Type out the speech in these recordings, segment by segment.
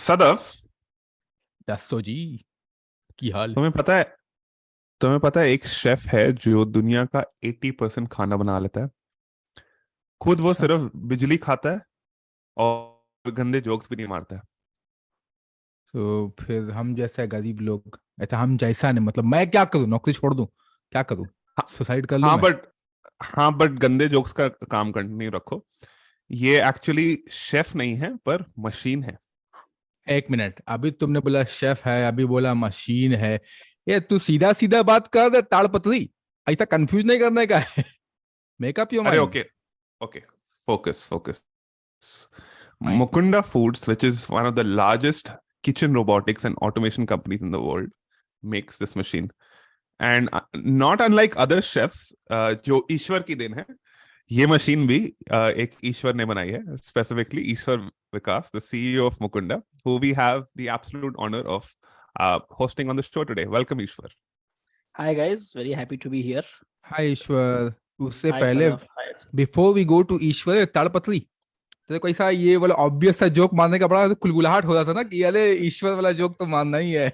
सदफ, दसो जी की हाल। तुम्हें पता है तुम्हें पता है एक शेफ है जो दुनिया का 80% खाना बना लेता है। खुद वो अच्छा, सिर्फ बिजली खाता है और गंदे जोक्स भी नहीं मारता है। तो फिर हम जैसे गरीब लोग, ऐसा हम जैसा नहीं, मतलब मैं क्या करूँ, नौकरी छोड़ दूँ? क्या करूँ? हाँ। सुसाइड कर लूँ हाँ मैं? बट हाँ बट गंदे जोक्स का काम कंटिन्यू रखो। ये एक्चुअली शेफ नहीं है पर मशीन है। एक मिनट, अभी तुमने बोला शेफ है, अभी बोला मशीन है। ये तू सीधा सीधा बात कर दे, ताड़पत्री। ऐसा कंफ्यूज नहीं करने का है। मेकअप योर अरे mind. Okay, okay, focus focus. Fine. Mukunda Foods, which is one of the largest kitchen robotics and automation companies in the world, makes this machine. And not unlike other chefs, जो ईश्वर की then है, ये machine भी एक ईश्वर ने बनाई है, specifically Ishwar Vikas, the CEO of Mukunda, who we have the absolute honor of hosting on the show today. Welcome, Ishwar. Hi guys, very happy to be here. Hi Ishwar. उससे Hi पहले, Sadaf. Hi. Before we go to Ishwar, Tadpatri, तेरे को ऐसा ये वाला obvious सा joke मारने का बड़ा कुलगुलाहट हो रहा था ना कि अरे ईश्वर वाला जोक तो मारना ही है।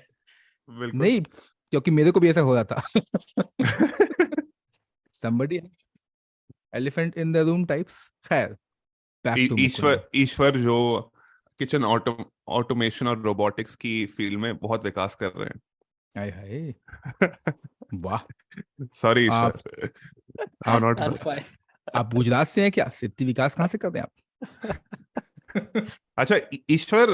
बिल्कुल। नहीं, क्योंकि मेरे को भी ऐसा हो रहा था। somebody elephant in the room types। खैर, बैक टू मुकुंदा। ईश्वर ईश्वर जो किचन ऑटोमेशन और रोबोटिक्स की फील्ड में बहुत विकास कर रहे हाय हाय, हैं। वाह। सॉरी आप Ishwar, I am not That's sir. fine. आप गुजरात से हैं क्या? सिद्धि विकास कहाँ से करते हैं आप? अच्छा ईश्वर,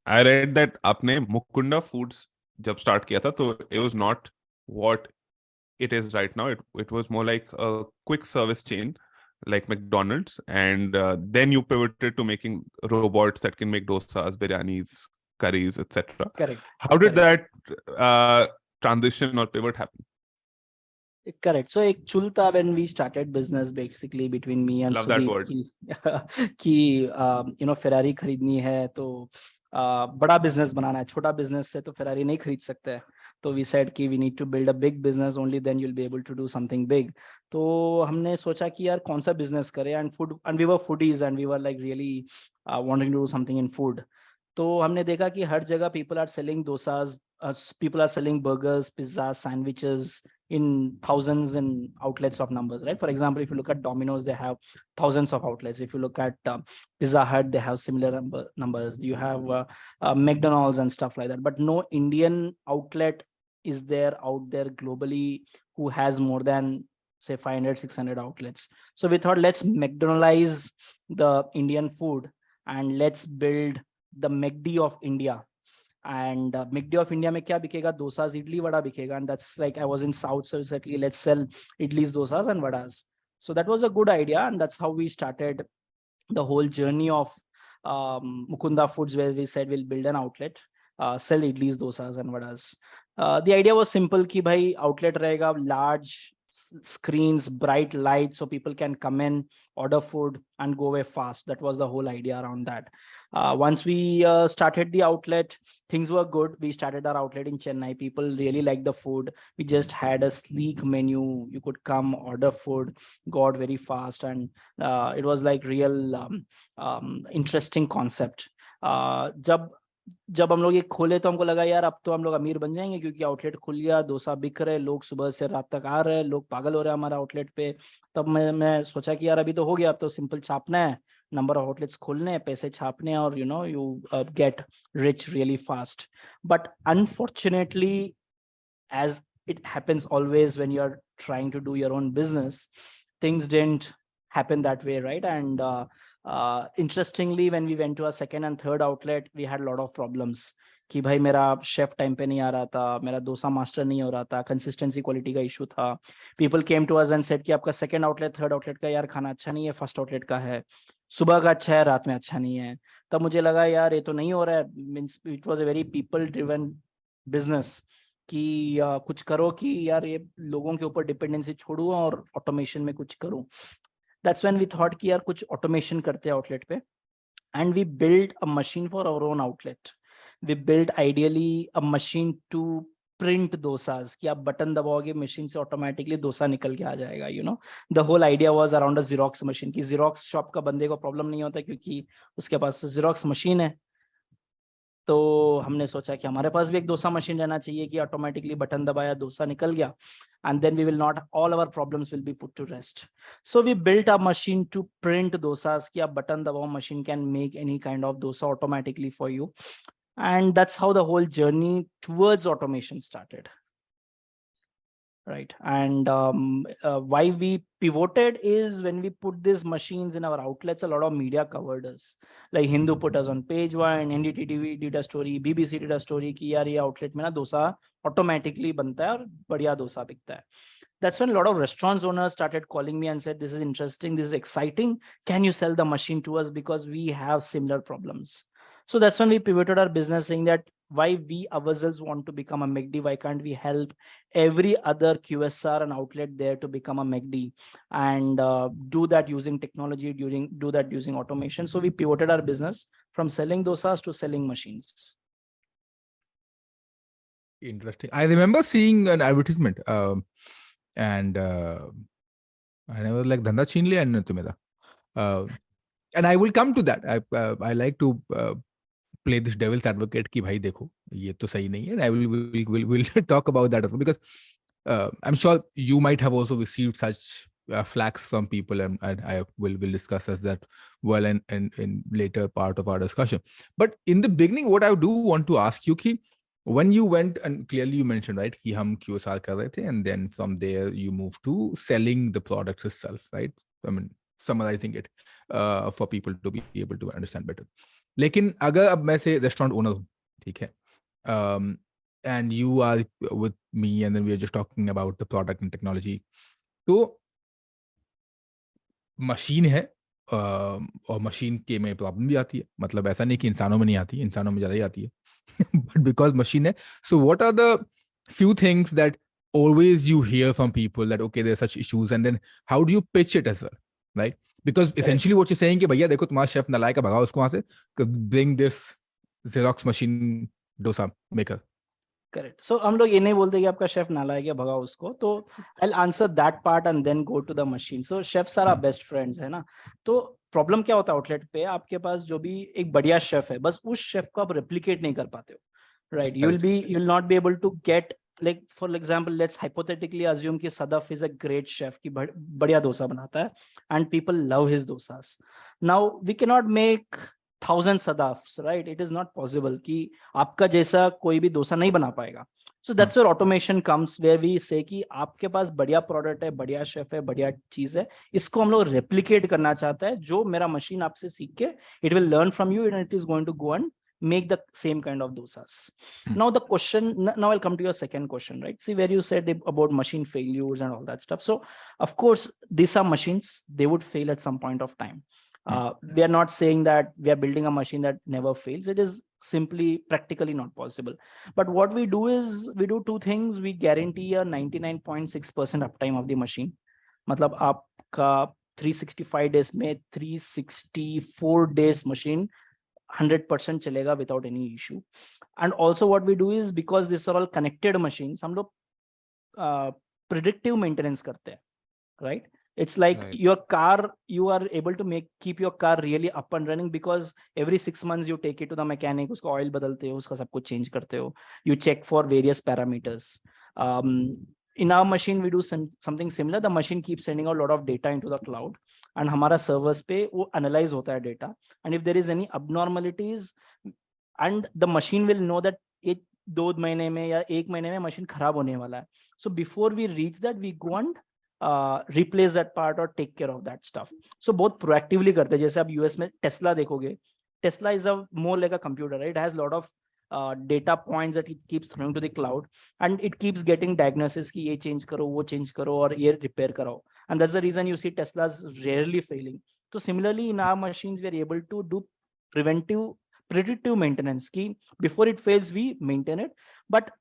आई रेड दैट आपने मुकुंदा फूड्स जब स्टार्ट किया था तो it was not what it is right now. It was more like a quick service chain like McDonald's, and then you pivoted to making robots that can make dosas, biryanis, curries, etc. Correct. How did Correct. that transition or pivot happen? Correct. So एक चुल था when we started business basically between me and Love that Sudeep word. कि Ferrari खरीदनी है तो बड़ा business बनाना है, छोटा बिजनेस से तो Ferrari नहीं खरीद सकते हैं। तो we said कि we need to build a big business, only then you'll be able to do something big. तो हमने सोचा कि यार कौन सा बिजनेस करें, and we were foodies and we were like really wanting to do something in food. तो हमने देखा कि हर जगह people are selling dosas, people are selling burgers, pizzas, sandwiches in thousands in outlets of numbers, right? For example, if you look at Domino's, they have thousands of outlets. If you look at Pizza Hut, they have similar numbers. You have McDonald's and stuff like that. But no Indian outlet is there out there globally who has more than say 500, 600 outlets. So we thought, let's McDonaldize the Indian food and let's build the McD of India. And McD of India में क्या बिकेगा? Dosas, idli, vada बिकेगा. And that's like, I was in South, so certainly let's sell idlis, dosas and vadas. So that was a good idea, and that's how we started the whole journey of Mukunda Foods, where we said we'll build an outlet, sell idlis, dosas and vadas. The idea was simple कि भाई outlet रहेगा, large screens, bright lights, so people can come in, order food and go away fast. That was the whole idea around that. Once we started the outlet, things were good. We started our outlet in Chennai. People really liked the food. We just had a sleek menu. You could come, order food, go out very fast, and it was like real interesting concept. जब हम लोग ये खोले तो हमको लगा यार अब तो हम लोग अमीर बन जाएंगे, क्योंकि आउटलेट खुल गया, डोसा बिक रहे, लोग सुबह से रात तक आ रहे हैं, लोग पागल हो रहे हैं हमारे आउटलेट पे। तब मैं सोचा कि यार अभी तो हो गया, अब तो सिंपल छापना है, नंबर ऑफ आउटलेट्स खोलने हैं, पैसे छापने हैं, और you get rich really fast. But unfortunately, as it happens always when you're trying to do your own business, things didn't happen that way, right? And interestingly, when we went to our second and third outlet, we had a lot of problems कि भाई मेरा chef time पे नहीं आ रहा था, मेरा dosa master नहीं हो रहा था, कंसिस्टेंसी क्वालिटी का इशू था. People came to us and said कि आपका सेकंड आउटलेट थर्ड आउटलेट का यार खाना अच्छा नहीं है, फर्स्ट आउटलेट का है, सुबह का अच्छा है, रात में अच्छा नहीं है. तब मुझे लगा यार ये तो नहीं हो रहा है. Means it was a very people driven business कि कुछ करो कि यार ये लोगों के ऊपर डिपेंडेंसी छोड़ू और ऑटोमेशन में कुछ करूं. दैट्स व्हेन वी थॉट कि यार कुछ ऑटोमेशन करते हैं आउटलेट पे, and we build a machine for our own outlet. We build ideally a machine to print dosas, कि आप बटन दबाओगे मशीन से ऑटोमेटिकली डोसा निकल के आ जाएगा. The whole idea was around a xerox machine, की जीरोक्स शॉप का बंदे को प्रॉब्लम नहीं होता क्योंकि उसके पास जीरोक्स मशीन है. तो हमने सोचा कि हमारे पास भी एक डोसा मशीन रहना चाहिए कि ऑटोमेटिकली बटन दबाया डोसा निकल गया, and then we will not, all our problems will be put to rest. So we built a machine to print dosas कि आप बटन दबाओ, machine can make any kind of dosa automatically for you, and that's how the whole journey towards automation started. Right. And why we pivoted is when we put these machines in our outlets, a lot of media covered us. Like Hindu put us on page 1, NDTV did a story, BBC did a story कि यार ये outlet में ना dosa automatically बनता है और बढ़िया डोसा बिकता है. That's when a lot of restaurants owners started calling me and said, this is interesting, this is exciting. Can you sell the machine to us because we have similar problems? So that's when we pivoted our business, saying that why we ourselves want to become a McD, why can't we help every other QSR and outlet there to become a McD, and do that using technology, do that using automation. So we pivoted our business from selling dosas to selling machines. Interesting. I remember seeing an advertisement, and I was like, "Dhanda chhin liya inne tumhara." And I will come to that. I like to play this devil's advocate कि भाई देखो ये तो सही नहीं है, and I will talk about that as well, because I'm sure you might have also received such flags from people, and I will discuss as that well in later part of our discussion. But in the beginning, what I do want to ask you कि when you went, and clearly you mentioned, right, कि हम QSR कर रहे थे, and then from there you moved to selling the products itself, right? I mean, summarizing it for people to be able to understand better. लेकिन अगर अब मैं से रेस्टोरेंट ओनर हूँ, ठीक है, and you are with me, and then we are just talking about the product and technology, तो machine है, और मशीन के में प्रॉब्लम भी आती है, मतलब ऐसा नहीं कि इंसानों में नहीं आती, इंसानों में ज़्यादा ही आती है, but because machine है, so what are the few things that always you hear from people that okay, there are such issues, and then how do you pitch it as well, right? Because essentially what you're saying कि भैया देखो तुम्हारा chef नलायक है, भगाओ उसको वहां से, bring this Xerox machine dosa maker. Correct. So हम लोग ये नहीं बोलते कि आपका शेफ नालायक है, भगाओ उसको. तो I'll answer that part and then go to the machine. So chefs are our best friends, है ना. तो प्रॉब्लम क्या होता है आउटलेट पे, आपके पास जो भी एक बढ़िया शेफ है, बस उस शेफ को आप रेप्लिकेट नहीं कर पाते हो, right? You will not be able to get, like for example, let's hypothetically assume कि Sadaf is a great chef कि बढ़िया डोसा बनाता है and people love his dosas. Now we cannot make 1000 Sadafs, right? It is not possible कि आपका जैसा कोई भी डोसा नहीं बना पाएगा. So that's where automation comes, where we say कि आपके पास बढ़िया प्रोडक्ट है, बढ़िया शेफ है, बढ़िया चीज है, इसको हम लोग रेप्लिकेट करना चाहता है, जो मेरा मशीन आपसे सीख के it will learn from you and it is going to go and make the same kind of dosas. Now the question, now I'll come to your second question, right? See where you said about machine failures and all that stuff. So of course these are machines, they would fail at some point of time. We are not saying that we are building a machine that never fails. It is simply practically not possible. But what we do is we do two things. We guarantee a 99.6% uptime of the machine. मतलब आपका 365 days में 364 days machine 100% चलेगा without any issue. And also what we do is, because these are all connected machines, हम लोग predictive maintenance करते हैं, right? It's like your car, you are able to keep your car really up and running because every 6 months you take it to the mechanic, उसका oil बदलते हो, उसका सब कुछ change करते हो, you check for various parameters. In our machine we do something similar. The machine keeps sending out a lot of data into the cloud and हमारा servers पे वो analyze होता है data, and if there is any abnormalities, and the machine will know that एक 2 महीने में या 1 महीने में मशीन खराब होने वाला है. So before we reach that, we go and replace that part or take care of that stuff. So बहुत proactively करते हैं. जैसे आप US में टेस्ला देखोगे, Tesla is a more like a computer, right? It has a lot of data points that it keeps throwing to the cloud, and it keeps getting diagnosis कि ये change करो, वो change करो, और ये repair करो. And that's the reason you see Teslas rarely failing. So similarly in our machines we are able to do predictive maintenance कि before it fails we maintain it. But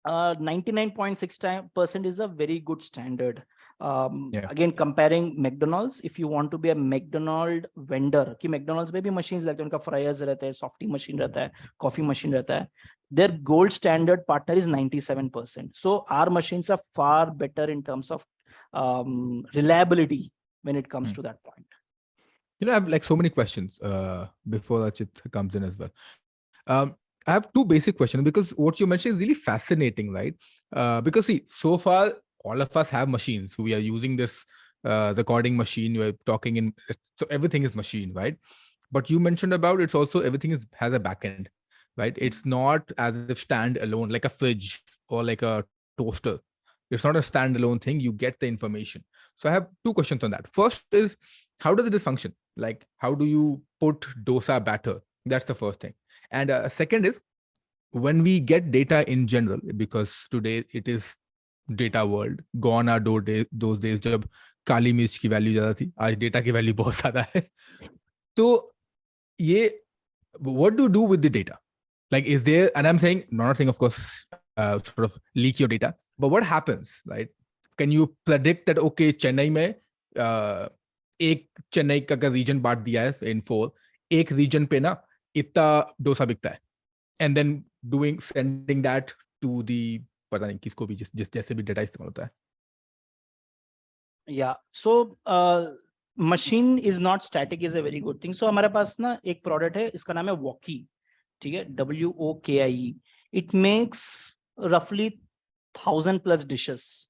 99.6% is a very good standard. Again, comparing McDonald's, if you want to be a McDonald's vendor, कि McDonald's में भी machines लगते हैं, उनका fryers रहता है, softy machine रहता है, coffee machine रहता है, their gold standard partner is 97%. So our machines are far better in terms of reliability when it comes to that point. You know, I have like so many questions before Archit comes in as well. I have two basic questions because what you mentioned is really fascinating, right? Because see, so far all of us have machines. We are using this recording machine. We're talking in, so everything is machine, right? But you mentioned about it's also everything is has a backend, right? It's not as if stand alone like a fridge or like a toaster. It's not a standalone thing. You get the information. So I have two questions on that. First is, how does this function? Like, how do you put dosa batter? That's the first thing. And second is, when we get data in general, because today it is data world, gone are those days जब काली मिर्च की value ज्यादा थी, आज data की value बहुत ज्यादा है. तो ये, what do you do with the data? Like, is there, and I'm saying, not saying, of course, sort of leak your data, but what happens, right? Can you predict that, okay, Chennai में एक चेन्नई का अगर reason बांट दिया है इन 4, एक reason पे ना इतना डोसा बिकता है, and then sending that to the, पता नहीं किसको भी, जिस जैसे भी डेटा इस्तेमाल होता है. Yeah, so machine is not static is a very good thing. So हमारे पास ना एक प्रोडक्ट है, इसका नाम है वॉकी, ठीक है, WOKIE. It makes roughly 1000+ dishes.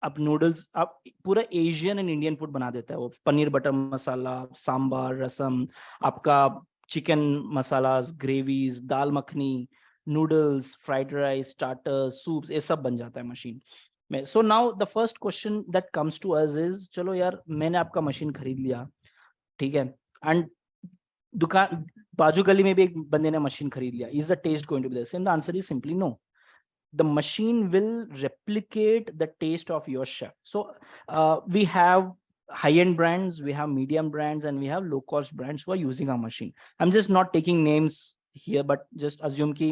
अब नूडल्स, आप पूरा एशियन एंड इंडियन फूड बना देता है वो. पनीर बटर मसाला, सांबार, रसम, आपका chicken masalas, gravies, dal makhani, noodles, fried rice, starters, soups, ये सब बन जाता है मशीन में. So now the first question that comes to us is, चलो यार मैंने आपका मशीन खरीद लिया, ठीक है, एंड दुकान बाजू गली में भी एक बंदे ने मशीन खरीद लिया. Is the test going to be the same? The answer is simply no. The machine will replicate the taste of your chef. So we have high-end brands, we have medium brands, and we have low-cost brands who are using our machine. I'm just not taking names here, but just assume कि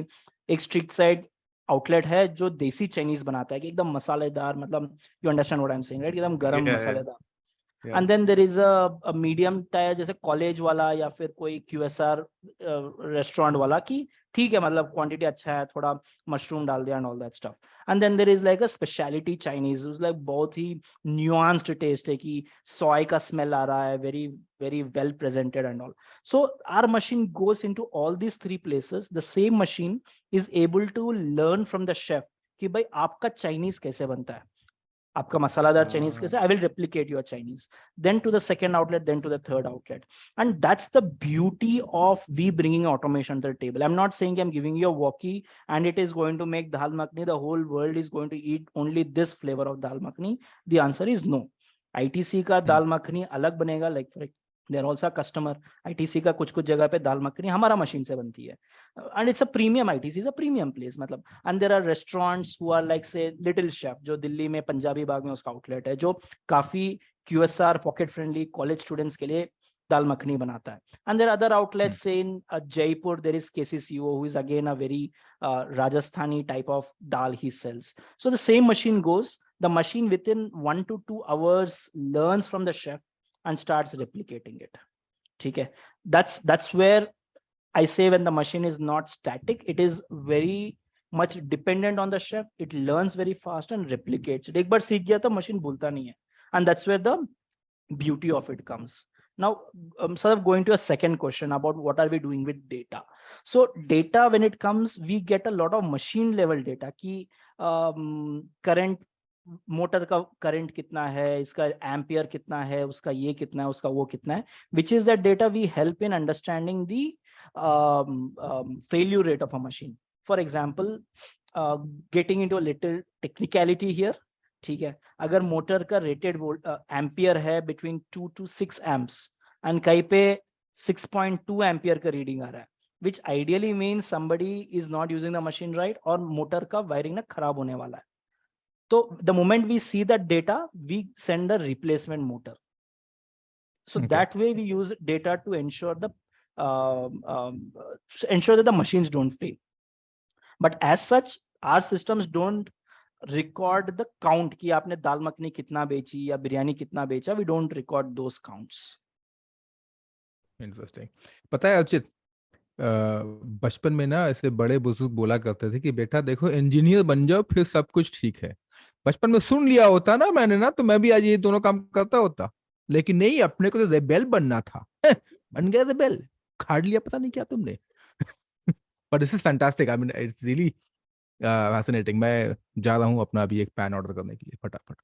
एक street side outlet है जो देसी Chinese बनाता है कि एकदम मसालेदार, मतलब you understand what I'm saying, right? एकदम गरम मसालेदार. And then there is a medium tier जैसे कॉलेज वाला या फिर कोई QSR रेस्टोरेंट वाला की ठीक है, मतलब क्वांटिटी अच्छा है, थोड़ा मशरूम डाल दिया and all that stuff. And then there is like a speciality Chinese, like बहुत ही न्यूआंस्ड टेस्ट है कि सोय का स्मेल आ रहा है, very very well presented and all. So our machine goes into all these 3 places. The same machine is able to learn from the chef कि भाई आपका चाइनीज कैसे बनता है, आपका मसालादार चाइनीज कैसे, I will replicate your Chinese, then to the second outlet, then to the third outlet. And that's the beauty of we bringing automation to the table. I am not saying I am giving you a walkie and it is going to make dal makhani, the whole world is going to eat only this flavour of dal makhani. The answer is no. ITC का दाल मखनी अलग बनेगा, like for their also customer. ITC का कुछ कुछ जगह पे दाल मखनी हमारा मशीन से बनती है, and it's a premium. ITC is a premium place, मतलब. And there are restaurants who are like say Little Chef, जो दिल्ली में पंजाबी बाग में उसका आउटलेट है, जो काफी QSR pocket friendly college students के लिए दाल मखनी बनाता है. And there are other outlets, say in Jaipur there is KCCO, who is again a very Rajasthani type of dal he sells. So the same machine goes, the machine within 1 to 2 hours learns from the chef and starts replicating it. ठीक है, that's where I say when the machine is not static, it is very much dependent on the chef. It learns very fast and replicates. एक बार सीख गया तो machine भूलता नहीं है, and that's where the beauty of it comes. Now, sort of going to a second question about what are we doing with data. So data, when it comes, we get a lot of machine level data कि current motor का current कितना है, इसका ampere कितना है, उसका ये कितना है, उसका वो कितना है, which is that data we help in understanding the failure rate of a machine. For example, getting into a little technicality here, ठीक है, अगर मोटर का रेटेड वोल्ट एम्पियर है बिटवीन 2 to 6 amps एंड कहीं पे 6.2 एम्पियर का reading आ रहा है, which ideally means somebody is not using the machine right, और मोटर का वायरिंग ना खराब होने वाला है. So the moment we see that data, we send a replacement motor. So that way we use data to ensure the machines don't fail. But as such, our systems don't record the count कि आपने दाल मखनी कितना बेची या बिरयानी कितना बेचा. We don't record those counts. Interesting. पता है अर्चित, बचपन में ना ऐसे बड़े बुजुर्ग बोला करते थे कि बेटा देखो इंजीनियर बन जाओ फिर सब कुछ ठीक है. बचपन में सुन लिया होता ना मैंने ना, तो मैं भी आज ये दोनों काम करता होता. लेकिन नहीं, अपने को तो रेबेल बनना था. बन गया रेबेल, खाड़ लिया पता नहीं क्या तुमने. But this is fantastic. I mean, it's really fascinating. मैं जा रहा हूँ अपना अभी एक पैन ऑर्डर करने के लिए फटाफट.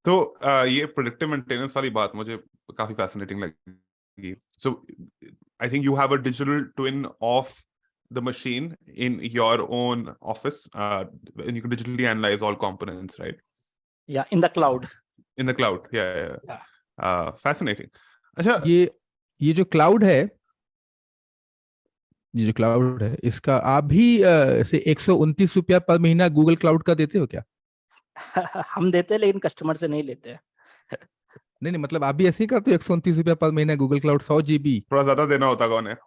तो ये प्रोडक्टिव मेंटेनेंस वाली बात मुझे काफी फैसिनेटिंग लगी. So I think you have a digital twin of the machine in your own office, and you can digitally analyze all components, right? Yeah, in the cloud. In the cloud, yeah. Yeah. Fascinating. अच्छा, ये जो cloud है, इसका आप भी ऐसे 129 रुपया पर महीना गूगल क्लाउड का देते हो क्या? हम देते हैं लेकिन कस्टमर से नहीं लेते हैं. नहीं, मतलब आप भी ऐसे ही करते हो 129 रुपया पर महीना गूगल क्लाउड 100 GB? थोड़ा ज्यादा देना होता कौन है?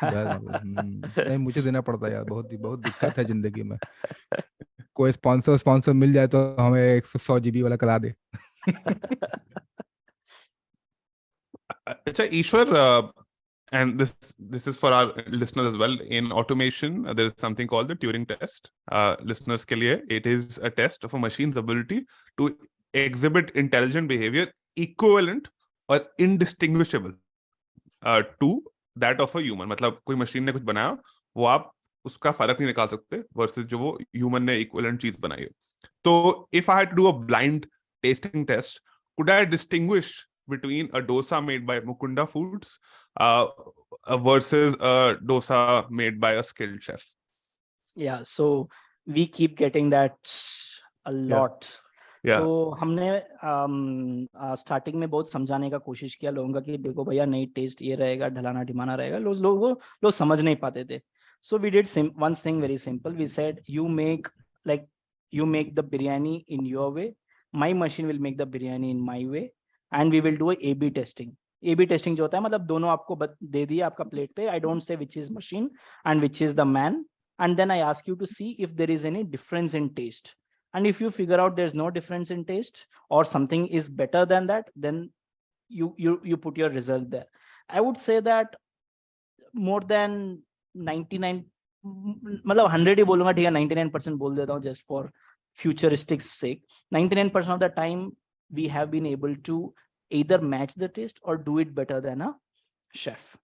नहीं, मुझे देना पड़ता है यार, बहुत दिक्कत है जिंदगी में. कोई स्पॉन्सर मिल जाए तो हमें 100 GB वाला करा दे. अच्छा ईश्वर, and this is for our listeners as well. In automation, there is something called the Turing test. Listeners के लिए, it is a test of a machine's ability to exhibit intelligent behavior equivalent or indistinguishable to that of a human. मतलब कोई machine ने कुछ बनाया, वो आप उसका फर्क नहीं निकाल सकते versus जो वो ह्यूमन ने इक्विवेलेंट चीज बनाई है. तो if I had to do a blind tasting test, could I distinguish between a dosa made by Mukunda Foods versus a dosa made by a skilled chef? Yeah, so we keep getting that a lot. Yeah. तो हमने starting में बहुत समझाने का कोशिश किया लोगों का कि देखो भैया नई टेस्ट ये रहेगा, ढलाना ढिमाना रहेगा. लोग समझ नहीं पाते थे. So we did one thing very simple. We said you make the biryani in your way, my machine will make the biryani in my way, and we will do a A/B testing. A/B testing जो होता है मतलब दोनों आपको दे दिया आपका plate पे. I don't say which is machine and which is the man, and then I ask you to see if there is any difference in taste. And if you figure out there's no difference in taste or something is better than that, then you put your result there. I would say that more than 99, मतलब 100 ही बोलूंगा, ठीक है 99% बोल देता हूँ just for futuristic sake. 99% of the time we have been able to either match the taste or do it better than a chef.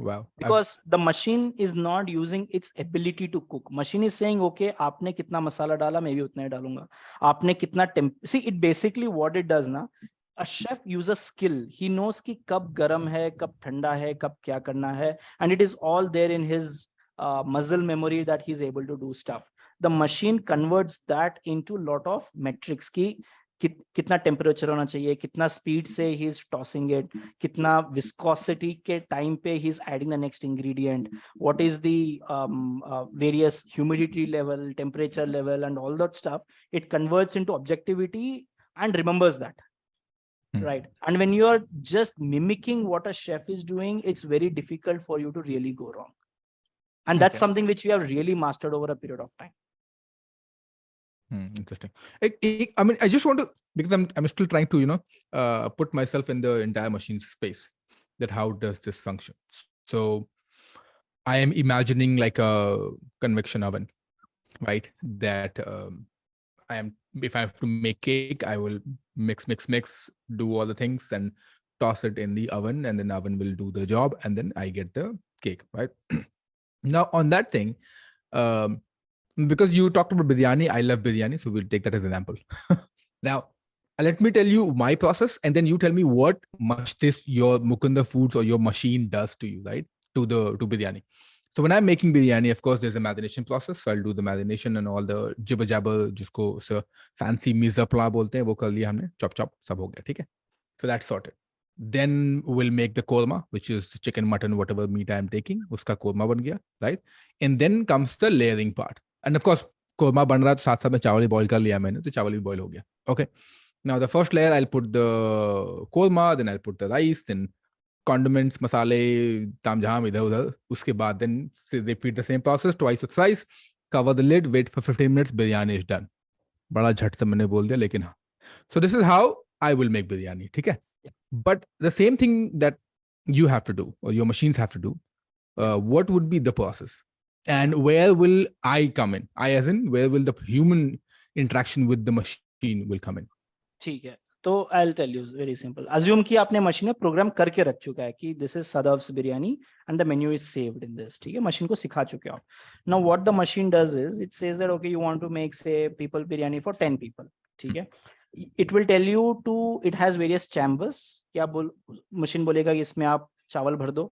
Wow. Because the machine is not using its ability to cook. Machine is saying, okay, आपने कितना मसाला डाला, मैं भी उतना ही डालूंगा. आपने कितना see, it basically what it does ना, a chef uses skill. He knows कि कब गरम है, कब ठंडा है, कब क्या करना है, and it is all there in his muscle memory that he is able to do stuff. The machine converts that into lot of metrics की कितना टेम्परेचर होना चाहिए, कितना स्पीड से ही इज टॉसिंग इट, कितना विस्कोसिटी के time पे he is adding the next ingredient, what is the various humidity level, temperature level and all that stuff. It converts into objectivity and remembers that. Right, and when you are just mimicking what a chef is doing, it's very difficult for you to really go wrong, and that's something which we have really mastered over a period of time. Interesting. I mean, I just want to, because I'm still trying to put myself in the entire machine space, that how does this function. So I am imagining like a convection oven, right? That if I have to make cake, I will mix, do all the things and toss it in the oven, and then the oven will do the job, and then I get the cake, right? Now on that thing, because you talked about biryani, I love biryani, so we'll take that as an example. Now, let me tell you my process, and then you tell me what much your Mukunda Foods or your machine does to you, right? To biryani. So when I'm making biryani, of course, there's a marination process. So I'll do the marination and all the jibber jabber, jisko fancy mizapla bolte hain, wo kar liya humne, chop sab ho gaya, theek hai? So that's sorted. Then we'll make the korma, which is chicken, mutton, whatever meat I'm taking, uska korma ban gaya, right? And then comes the layering part. And of course, korma ban raha, to saath mein chawal boil kar liya maine, so chawal bhi boil ho gaya. Okay. Now the first layer, I'll put the korma, then I'll put the rice, then condiments, masale, tamjham, idhar udhar. Uske baad then repeat the same process twice with rice, cover the lid, wait for 15 minutes, biryani is done. Bada jhat se maine bol diya, lekin so this is how I will make biryani, theek hai? But the same thing that you have to do, or your machines have to do, what would be the process? And where will I come in? I as in, where will the human interaction with the machine will come in? ठीक है. तो I'll tell you very simple. Assume कि आपने machine में programme करके रख चुका है कि this is Sadaf's biryani and the menu is saved in this. ठीक है, मशीन को सिखा चुके हो आप. Now what the machine does is it says that okay you want to make say people biryani for 10 people. ठीक है. It will tell you to it has various chambers. क्या बोल मशीन बोलेगा कि इसमें आप चावल भर दो,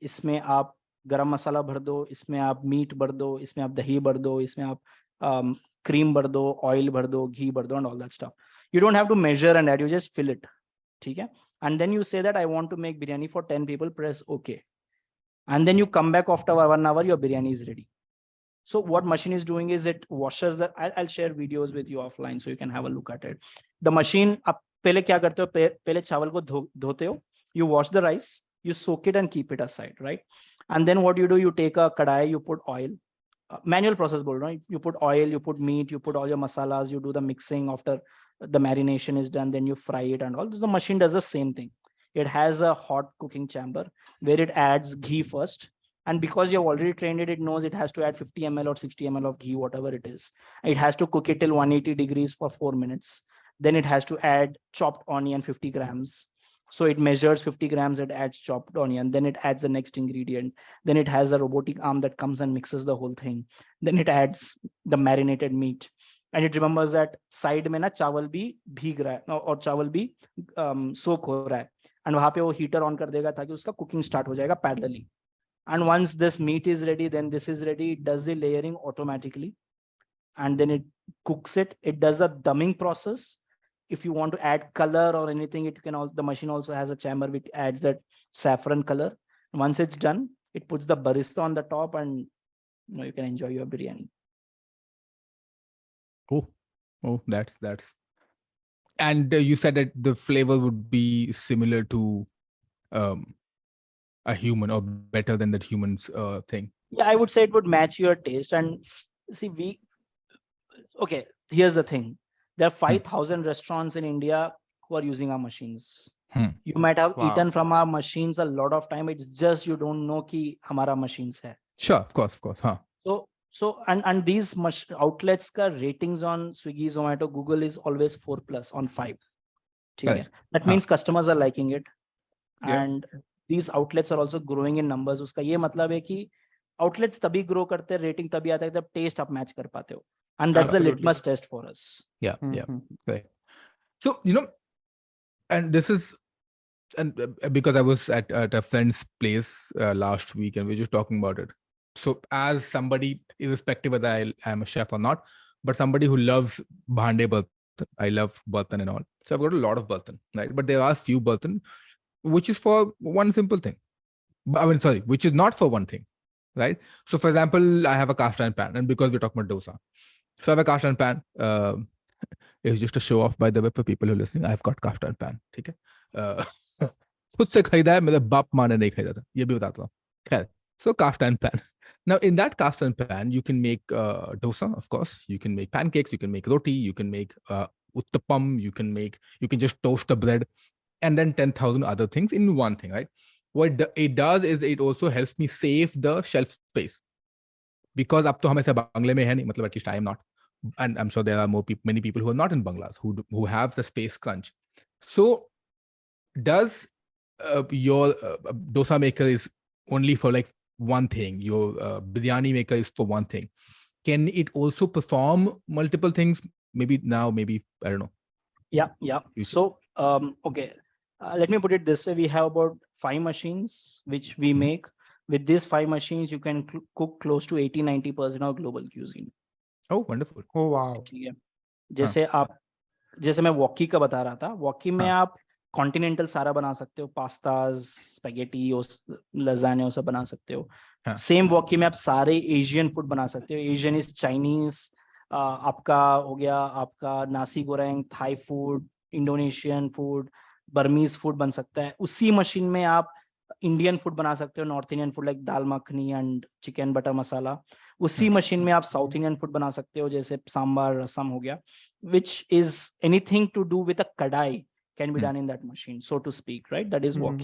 इसमें आप गरम मसाला भर दो, इसमें आप मीट भर दो, इसमें आप दही भर दो, इसमें आप क्रीम भर दो, ऑयल भर दो, घी भर दो and all that stuff. You don't have to measure and add, you just fill it. ठीक है. And then you say that I want to make biryani for 10 people, press OK. And then you come back after 1 hour, your biryani is ready. So what machine is doing is it washes the, I'll share videos with you offline so you can have a look at it. The machine, आप पहले क्या करते हो, पहले चावल को धोते हो, you wash the rice, you soak it and keep it aside, right? And then what you do, you take a kadai, you put oil, manual process बोल रहा हूँ, you put oil, you put meat, you put all your masalas, you do the mixing after the marination is done, then you fry it and all. The machine does the same thing. It has a hot cooking chamber where it adds ghee first. And because you've already trained it, it knows it has to add 50 ml or 60 ml of ghee, whatever it is. It has to cook it till 180 degrees for 4 minutes. Then it has to add chopped onion, 50 grams. So it measures 50 grams, it adds chopped onion, then it adds the next ingredient. Then it has a robotic arm that comes and mixes the whole thing. Then it adds the marinated meat. And it remembers that side में ना चावल भी भीग रहा है और चावल भी सोक हो रहा है. And वहाँ पे वो heater on कर देगा ताकि उसका cooking start हो जाएगा parallelly. And once this meat is ready, then this is ready. It does the layering automatically. And then it cooks it. It does the dumbing process. If you want to add color or anything, it can also, the machine also has a chamber which adds that saffron color. Once it's done, it puts the barista on the top and you can enjoy your biryani. Oh, that's. And you said that the flavor would be similar to a human or better than that human's thing. Yeah, I would say it would match your taste. And see, okay, here's the thing. There are 5,000 restaurants in India who are using our machines. You might have eaten from our machines a lot of time. It's just you don't know कि हमारा machines है. Sure, of course. Huh. So and these outlets ka ratings on Swiggy, Zomato, Google is always 4+ on 5. Right. That means customers are liking it, and these outlets are also growing in numbers. उसका ये मतलब है कि outlets तभी grow करते हैं, rating तभी आता है जब taste आप match कर पाते हो, and that's the litmus test for us. Yeah. Right. So and this is, and because I was at a friend's place last week and we were just talking about it. So as somebody, irrespective whether I am a chef or not, but somebody who loves bhande bartan, I love bartan and all. So I've got a lot of bartan, right? But there are few bartan which is for one simple thing. Which is not for one thing, right? So for example, I have a cast iron pan, and because we're talking about dosa, so I have a cast iron pan. It's just a show off, by the way, for people who are listening. I've got cast iron pan. ठीक है? खुद से खरीदा है, मेरे बाप माँ ने नहीं खरीदा था, ये भी बताता हूँ. खैर, so cast iron pan. Now in that cast iron pan, you can make dosa, of course. You can make pancakes. You can make roti. You can make uttapam. You can just toast the bread, and then 10,000 other things in one thing, right? What it does is it also helps me save the shelf space, because अब तो हम ऐसे बंगले में है नहीं, मतलब at least I am not, and I'm sure there are many people who are not in bungalows who have the space crunch. So does your dosa maker is only for like one thing, your biryani maker is for one thing, can it also perform multiple things? Maybe now, maybe I don't know. Yeah. So okay, let me put it this way. We have about 5 machines which we make. With these 5 machines, you can cook close to 80-90% of global cuisine. Oh, wonderful. Oh wow. ठीक है. जैसे मैं walkie का बता रहा था, walkie में आप कॉन्टिनेंटल सारा बना सकते हो, पास्ताज, स्पैगेटी, लजाने, वो सब बना सकते हो. सेम वॉकी में आप सारे एशियन फूड बना सकते हो. एशियन इज चाइनीज, आपका हो गया आपका nasi goreng, Thai food, Indonesian food, Burmese food बन सकता है. उसी मशीन में आप इंडियन फूड बना सकते हो, north Indian food like dal makhani and chicken butter masala. उसी मशीन में आप साउथ इंडियन फूड बना सकते हो, जैसे सांबार, रसम हो गया, which is anything to do with a kadai can be done in that machine, so to speak, right? That is wok.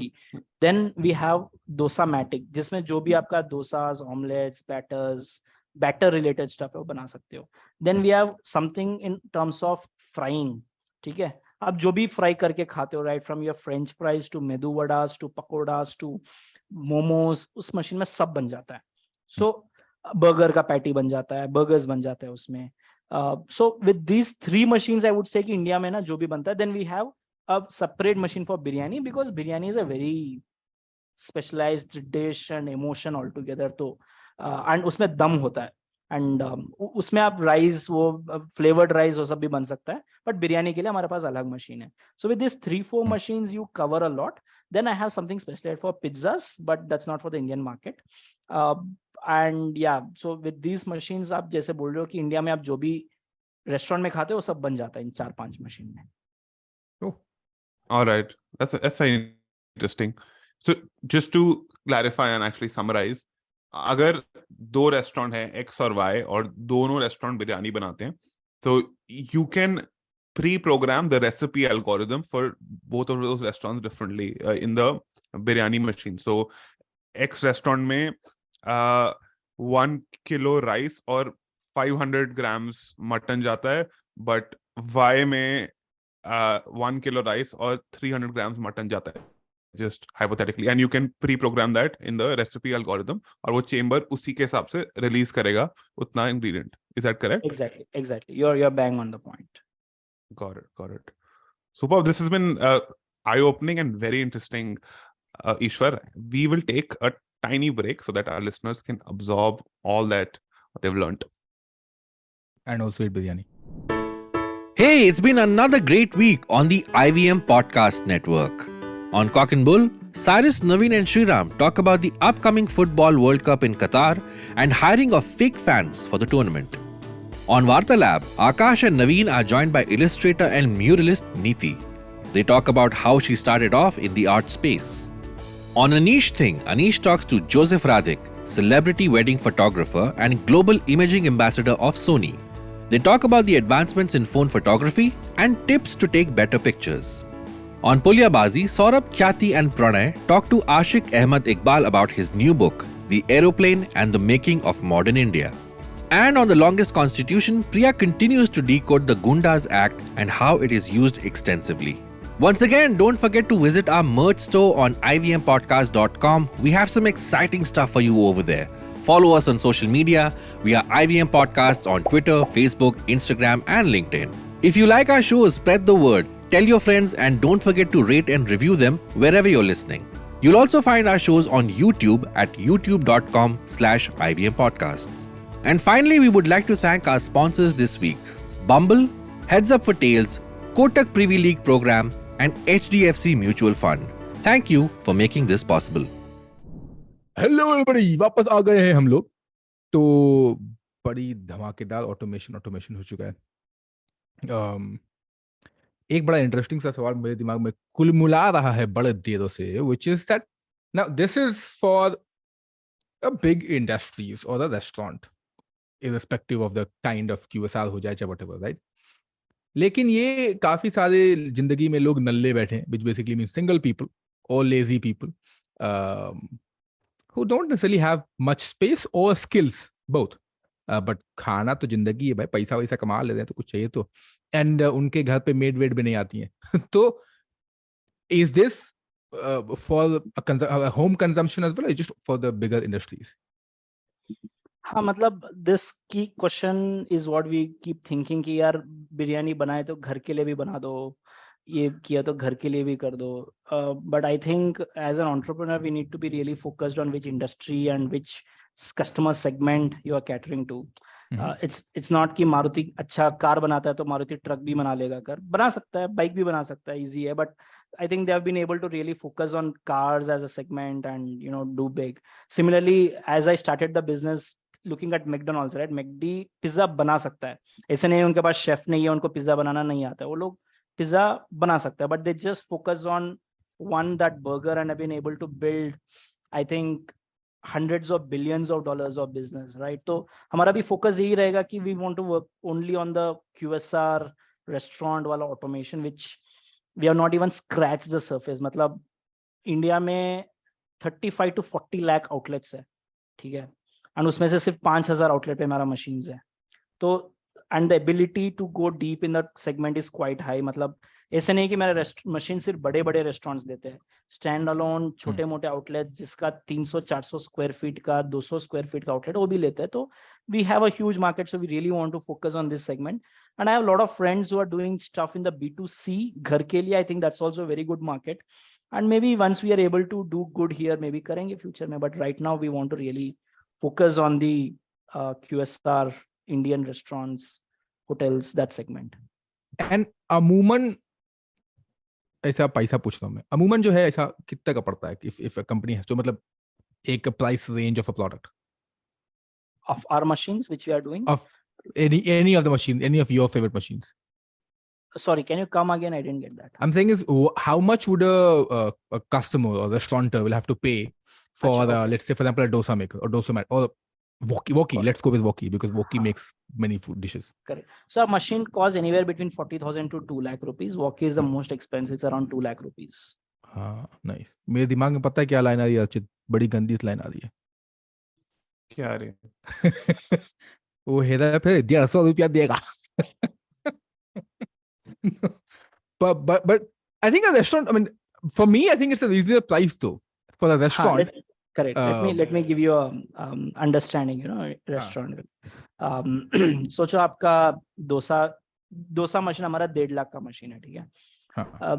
Then we have dosa-matic, जिसमें जो भी आपका dosas, omelets, batter related stuff है वो बना सकते हो. Then we have something in terms of frying. ठीक है, आप जो भी फ्राई करके खाते हो, right, from your French fries to medu vadas to pakoras to momos, उस मशीन में सब बन जाता है. सो बर्गर का पैटी बन जाता है, बर्गर्स बन जाते हैं उसमें. So with these 3 machines I would say कि इंडिया में ना जो भी बनता है, then we have a separate machine for biryani, because biryani is a very specialised dish and emotion all together. तो एंड उसमें दम होता है, एंड उसमें आप राइस, वो फ्लेवर्ड राइस वो सब भी बन सकता है, बट बिरयानी के लिए हमारे पास अलग मशीन है. So with this 3-4 machines you cover a lot. Then I have something specialized for pizzas, but that's not for the Indian market. And yeah, so with these machines, आप जैसे बोल रहे हो कि इंडिया में आप जो भी रेस्टोरेंट में खाते हो वो सब बन जाता है इन 4-5 मशीन में. Oh, All right. That's very interesting. So just to clarify and actually summarize, अगर 2 रेस्टोरेंट हैं X और Y और दोनों रेस्टोरेंट बिरयानी बनाते हैं, तो you can pre-program the recipe algorithm for both of those restaurants differently in the biryani machine. So X restaurant में 1 kilo rice और 500 grams मटन जाता है, but Y में 1 kilo rice और 300 grams mutton जाता है, just hypothetically, and you can pre-program that in the recipe algorithm, और वो chamber उसी के हिसाब से release करेगा उतना ingredient. Is that correct? Exactly. You're bang on the point. Got it. Super. This has been eye-opening and very interesting, Eshwar. We will take a tiny break so that our listeners can absorb all that they've learned. and also eat biryani. Hey, it's been another great week on the IVM Podcast Network. On Cock and Bull, Cyrus, Naveen and Sriram talk about the upcoming Football World Cup in Qatar and hiring of fake fans for the tournament. On Vartalab, Akash and Naveen are joined by illustrator and muralist Neeti. They talk about how she started off in the art space. On A Niche Thing, Anish talks to Joseph Radhik, celebrity wedding photographer and global imaging ambassador of Sony. They talk about the advancements in phone photography and tips to take better pictures. On Pulyabazi, Saurabh, Khyati and Pranay talk to Ashik Ahmed Iqbal about his new book, The Aeroplane and the Making of Modern India. And on The Longest Constitution, Priya continues to decode the Gundas Act and how it is used extensively. Once again, don't forget to visit our merch store on ivmpodcast.com. We have some exciting stuff for you over there. Follow us on social media. We are IVM Podcasts on Twitter, Facebook, Instagram, and LinkedIn. If you like our shows, spread the word, tell your friends, and don't forget to rate and review them wherever you're listening. You'll also find our shows on YouTube at youtube.com/IVM Podcasts. And finally, we would like to thank our sponsors this week: Bumble, Heads Up for Tails, Kotak Privy League Program, and HDFC Mutual Fund. Thank you for making this possible. Hello everybody, वापस आ गए हैं हम लोग. तो बड़ी धमाकेदार automation हो चुका है. एक बड़ा इंटरेस्टिंग सा सवाल मेरे दिमाग में कुलमुला रहा है बड़े देरों से, which is that now this is for a big industries or a restaurant, irrespective of the kind of QSR हो जाए चाहे whatever, right? लेकिन ये काफी सारे जिंदगी में लोग नल्ले बैठे हैं, which basically means single people or lazy people who don't necessarily have much space or skills, both. But खाना तो जिंदगी है भाई, पैसा वैसा कमा लेते हैं तो कुछ चाहिए तो, एंड उनके घर पे मेड वेड भी नहीं आती हैं. तो is this for a home consumption as well, or just for the bigger industries? हाँ, मतलब दिस की question is what we keep thinking कि यार बिरयानी बनाए तो घर के लिए भी बना दो, ये किया तो घर के लिए भी कर दो. But I think as an entrepreneur we need to be really focused on which industry and which customer segment you are catering to. It's not कि मारुति अच्छा कार बनाता है तो मारुति ट्रक भी बना लेगा. कर बना सकता है, बाइक भी बना सकता है, इजी है, but I think they have been able to really focus on cars as a segment and do big. Similarly, as I started the business looking at McDonald's, right? McD pizza बना सकता है, ऐसे नहीं उनके पास chef नहीं है, उनको pizza बनाना नहीं आता है, वो लोग पिज्जा बना सकता है, but they just focus on that burger and have been able to build, I think, hundreds of billions of dollars of business, right? तो हमारा भी focus यही रहेगा कि we want to work only on the QSR restaurant वाला automation, which we have not even scratched the surface. मतलब India में 35 to 40 lakh outlets है, ठीक है, एंड उसमें से सिर्फ 5,000 आउटलेट पे हमारा मशीन्स है. तो and the ability to go deep in that segment is quite high. मतलब ऐसे नहीं कि मेरा मशीन सिर्फ बड़े बड़े रेस्टोरेंट्स देते हैं, स्टैंड अलोन छोटे मोटे आउटलेट जिसका 300-400 स्क्वायर फीट का 200 स्क्वायर फीट का आउटलेट वो भी लेते हैं. तो we have a huge market, so we really want to focus on this segment. And I have a lot of friends who are doing stuff in the B2C घर के लिए. I think that's also a very good market. And maybe once we are able to do good here, maybe करेंगे future में. But right now we want to really focus on the QSR, Indian restaurants, hotels, that segment. And अमूमन ऐसा पैसा पूछ रहा हूँ मैं, अमूमन जो है ऐसा कितना का पड़ता है if a company has, तो मतलब एक price range of a product Of our machines which we are doing? of any of the machines, any of your favorite machines. Sorry, can you come again? I didn't get that. I'm saying is how much would a customer or restaurateur will have to pay for okay. let's say for example a dosa maker or dosa mat or Woki. Let's go with Woki because Woki makes many food dishes. Correct. So our machine costs anywhere between 40,000 to 2 lakh rupees. Woki is the most expensive. It's around 2 lakh rupees. हाँ, nice. मेरे दिमाग में पता है क्या line आ रही है अर्चित, बड़ी गंदी लाइन आ रही है. क्या आ रही है? वो हेरा फिर 150 रुपया देगा. but I think a restaurant, I mean, for me, I think it's a reasonable price though for a restaurant. Correct. Let me give you a understanding. You know, restaurant. सोचो आपका डोसा मशीन हमारा 1.5 लाख का मशीन है, ठीक है.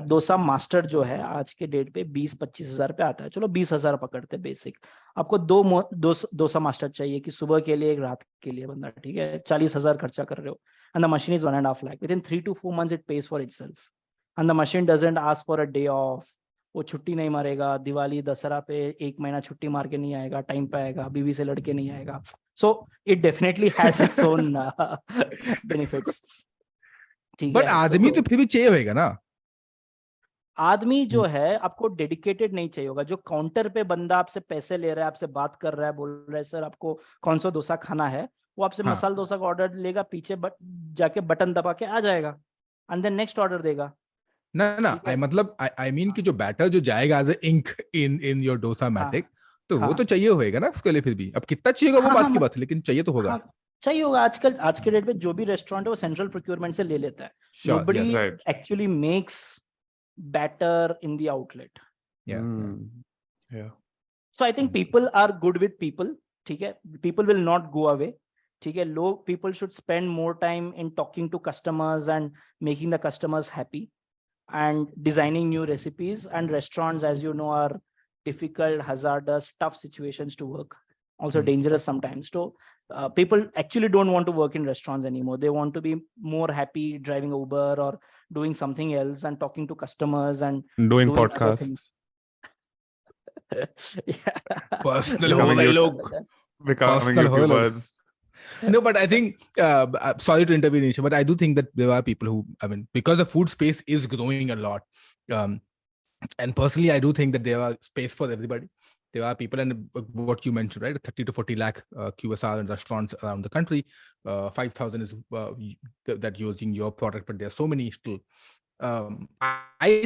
Dosa master जो है आज के डेट पे 20-25 हजार पे आता है. चलो 20 हजार पकड़ते बेसिक. आपको दो डोसा मास्टर चाहिए कि सुबह के लिए एक रात के लिए बंदा, ठीक है. 40 हजार खर्चा कर रहे हो and the machine is 1.5 lakh. Within 3 to 4 months it pays for itself and the machine doesn't ask for a day off. वो छुट्टी नहीं मारेगा, दिवाली दशहरा पे 1 महीना छुट्टी मार के नहीं आएगा, टाइम पे आएगा, बीवी से लड़के नहीं आएगा. So it definitely has its own benefits. But आदमी तो फिर भी चाहिए होगा ना. आदमी जो है आपको डेडिकेटेड नहीं चाहिए होगा. जो काउंटर पे बंदा आपसे पैसे ले रहा है, आपसे बात कर रहा है, बोल रहा है सर आपको कौन सा डोसा खाना है, वो आपसे मसाला डोसा का ऑर्डर लेगा, पीछे जाके बटन दबा के आ जाएगा एंड देन नेक्स्ट ऑर्डर देगा. ना मतलब आई मीन कि जो बैटर जो जाएगा as ink in your Dosamatic, तो वो तो चाहिए होगा ना उसके लिए. फिर भी अब कितना चाहिए वो बात की बात है, लेकिन चाहिए तो होगा. चाहिए होगा. आज के डेट पे जो भी रेस्टोरेंट है वो सेंट्रल प्रोक्योरमेंट से ले लेता है. Nobody actually makes batter in the outlet. Yeah. So I think people are good with people. ठीक है. People will not go away. ठीक है. People should spend more time in talking to customers and making the customers happy and designing new recipes. And restaurants, as you know, are difficult, hazardous, tough situations to work. Also dangerous sometimes. So people actually don't want to work in restaurants anymore. They want to be more happy driving Uber or doing something else and talking to customers and doing podcasts. Personal becoming YouTubers. No, but I think, sorry to intervene, Nisha, but I do think that there are people who, I mean, because the food space is growing a lot. And personally, I do think that there are space for everybody. There are people, and what you mentioned, right? 30 to 40 lakh QSR and restaurants around the country. 5,000 is that using your product, but there are so many still. I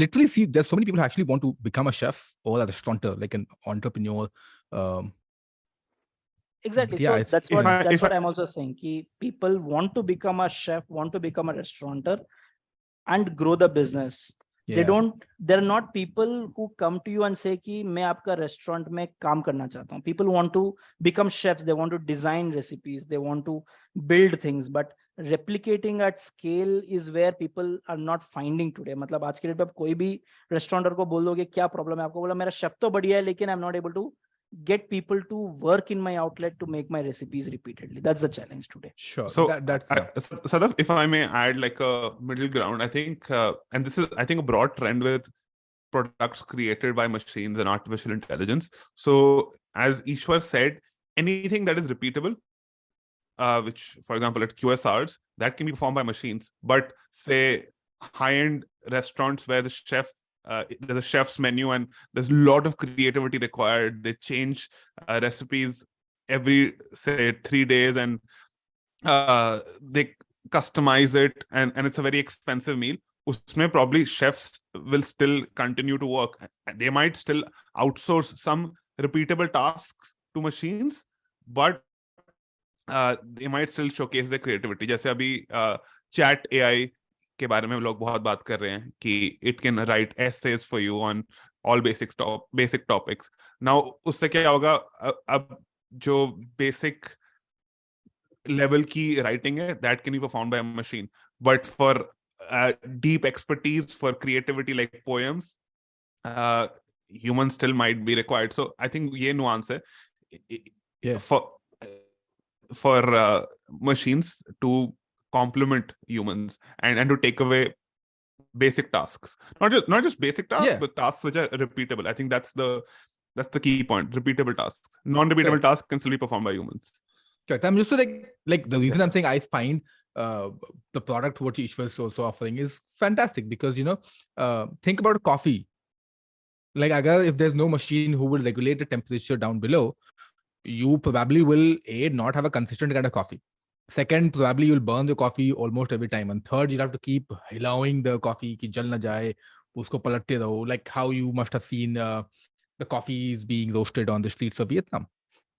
literally see there's so many people who actually want to become a chef or a restaurateur, like an entrepreneur. Exactly. Yeah, so that's what I'm also saying. Ki people want to become a chef, want to become a restaurateur, and grow the business. Yeah. They're not people who come to you and say कि मैं आपका restaurant में काम करना चाहता हूँ. People want to become chefs. They want to design recipes. They want to build things. But replicating at scale is where people are not finding today. मतलब आज के डेट पे आप कोई भी restaurateur को बोल दोगे क्या problem है, आपको बोला मेरा chef तो बढ़िया है लेकिन I'm not able to get people to work in my outlet to make my recipes repeatedly. That's the challenge today. Sure. So that's Sadaf, if I may add like a middle ground, I think, and this is, I think, a broad trend with products created by machines and artificial intelligence. So as Eshwar said, anything that is repeatable, which, for example, at QSRs, that can be performed by machines. But say high-end restaurants where the chef, there's a chef's menu and there's a lot of creativity required. They change recipes every, say, 3 days, and they customize it, and it's a very expensive meal. Usme probably chefs will still continue to work. They might still outsource some repeatable tasks to machines, but they might still showcase their creativity. जैसे अभी chat AI के बारे में लोग बहुत बात कर रहे हैं कि it can write essays for you on all basic topics. Now उससे क्या होगा, अब जो basic level की writing है, that can be performed by a machine, but for deep expertise, for creativity like poems, humans still might be required. So I think ये nuance है for machines to complement humans and to take away basic tasks, not just basic tasks, but tasks which are repeatable. I think that's the key point. Repeatable tasks, non-repeatable tasks can still be performed by humans. Correct. I'm just so like the reason I'm saying I find the product what Eshwar is also offering is fantastic, because think about coffee. Like if there's no machine who will regulate the temperature down below, you probably will not have a consistent kind of coffee. Second, probably you'll burn the coffee almost every time. And third, you'll have to keep allowing the coffee ki jal na jaye, usko palatte raho, like how you must have seen the coffees being roasted on the streets of Vietnam.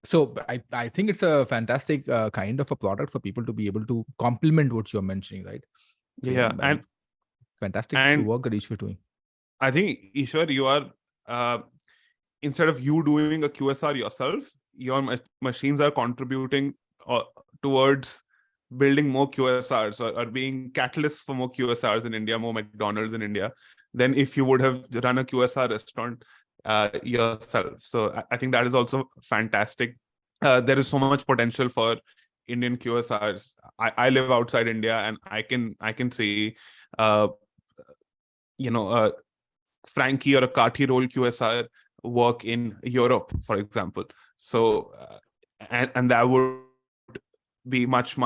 So I think it's a fantastic kind of a product for people to be able to complement what you're mentioning, right? So, and fantastic work that Eshwar doing. I think Eshwar, you are instead of you doing a QSR yourself, your machines are contributing towards building more QSRs or being catalysts for more QSRs in India, more McDonald's in India, than if you would have run a QSR restaurant yourself. So I think that is also fantastic. There is so much potential for Indian QSRs. I live outside India, and I can see Frankie or a Kathi roll QSR work in Europe, for example. So and that would be much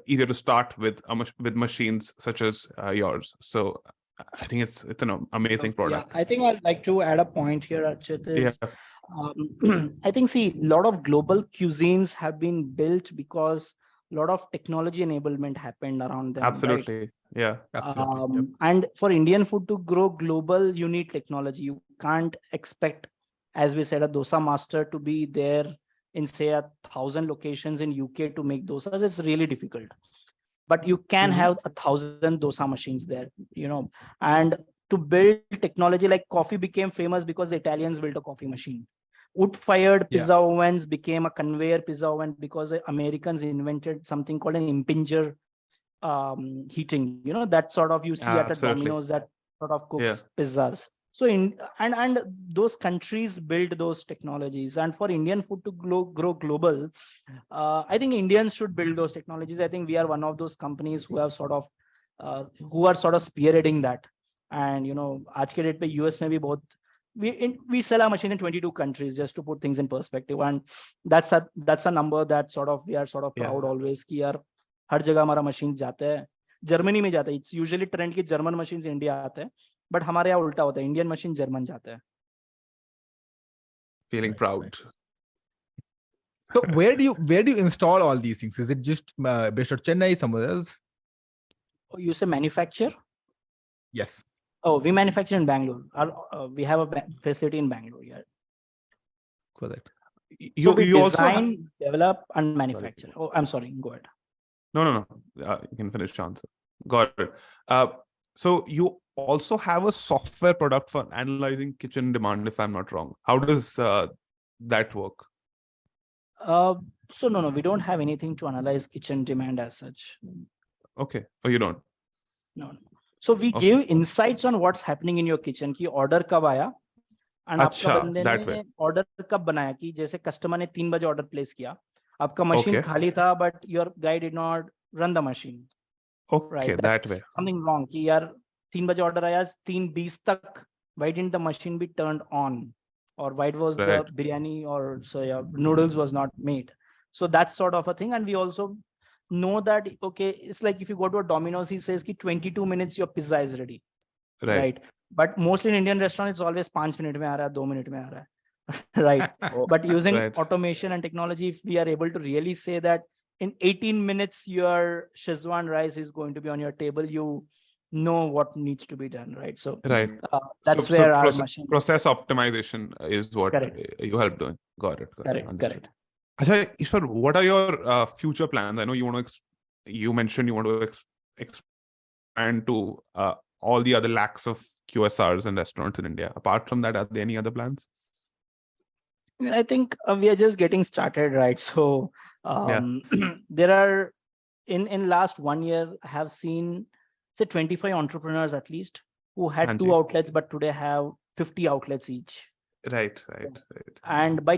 easier to start with machines such as yours. So I think it's an amazing product. Yeah, I think I'd like to add a point here, Archit, is I think a lot of global cuisines have been built because a lot of technology enablement happened around them. Absolutely. Right? Yeah. Absolutely. And for Indian food to grow global, you need technology. You can't expect, as we said, a dosa master to be there in say 1,000 locations in UK to make dosas. It's really difficult. But you can have 1,000 dosa machines there, and to build technology, like coffee became famous because the Italians built a coffee machine. Wood-fired pizza ovens became a conveyor pizza oven because the Americans invented something called an impinger heating. That sort of you see at a Domino's that sort of cooks pizzas. So and those countries build those technologies, and for Indian food to grow global, I think Indians should build those technologies. I think we are one of those companies who have sort of spearheading that. And आज के date पे US में भी बहुत we sell our machine in 22 countries, just to put things in perspective, and that's a number that sort of we are sort of proud always कि यार हर जगह हमारा machines जाते हैं. जर्मनी में जाता है. It's usually trend कि German machines India आते हैं, but हमारे यहाँ उल्टा होता है. Indian machine German जाता है. Feeling proud. So where do you install all these things? Is it just based out Chennai, somewhere else? Oh, you say manufacture? Yes. Oh, we manufacture in Bangalore. We have a facility in Bangalore. Yeah. Correct. So we design, develop, and manufacture. Sorry. Oh, I'm sorry. Go ahead. No. You can finish your answer. Got it. So you also have a software product for analyzing kitchen demand, if I'm not wrong. How does that work? So no, we don't have anything to analyze kitchen demand as such. Okay. Oh, you don't? No. So we give insights on what's happening in your kitchen. कि order कब आया, and आपका बंदे ने order कब बनाया, कि जैसे customer ने 3 बजे order place किया, आपका machine खाली था, but your guy did not run the machine. Okay, right? that way. Something wrong. कि यार 3 बजे order आया, 3:20 तक, why didn't the machine be turned on? Or why was the biryani or noodles was not made? So that's sort of a thing. And we also know that, it's like if you go to a Domino's, he says ki 22 minutes your pizza is ready. Right. But mostly in Indian restaurants, it's always 5 minutes mein aa raha hai, 2 minutes mein aa raha hai. Right. But using automation and technology, if we are able to really say that in 18 minutes, your Szechuan rice is going to be on your table, you know what needs to be done, right? So that's where our machine process optimization is what you help doing. Got it. Correct. Acha, Ishwar, what are your future plans? I know you want to. You mentioned you want to expand to all the other lakhs of QSRs and restaurants in India. Apart from that, are there any other plans? I think we are just getting started, right? So there are in last 1 year, I have seen say 25 entrepreneurs at least who had 2 Hanji. outlets, but today have 50 outlets each. Right. And by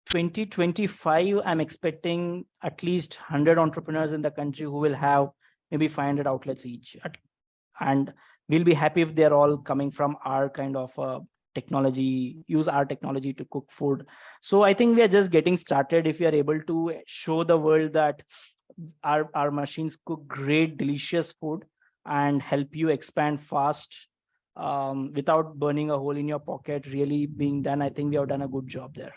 2025, I'm expecting at least 100 entrepreneurs in the country who will have maybe 500 outlets each. And we'll be happy if they're all coming from our kind of technology, use our technology to cook food. So I think we are just getting started. If we are able to show the world that our machines cook great, delicious food and help you expand fast without burning a hole in your pocket, really being done, I think we have done a good job there.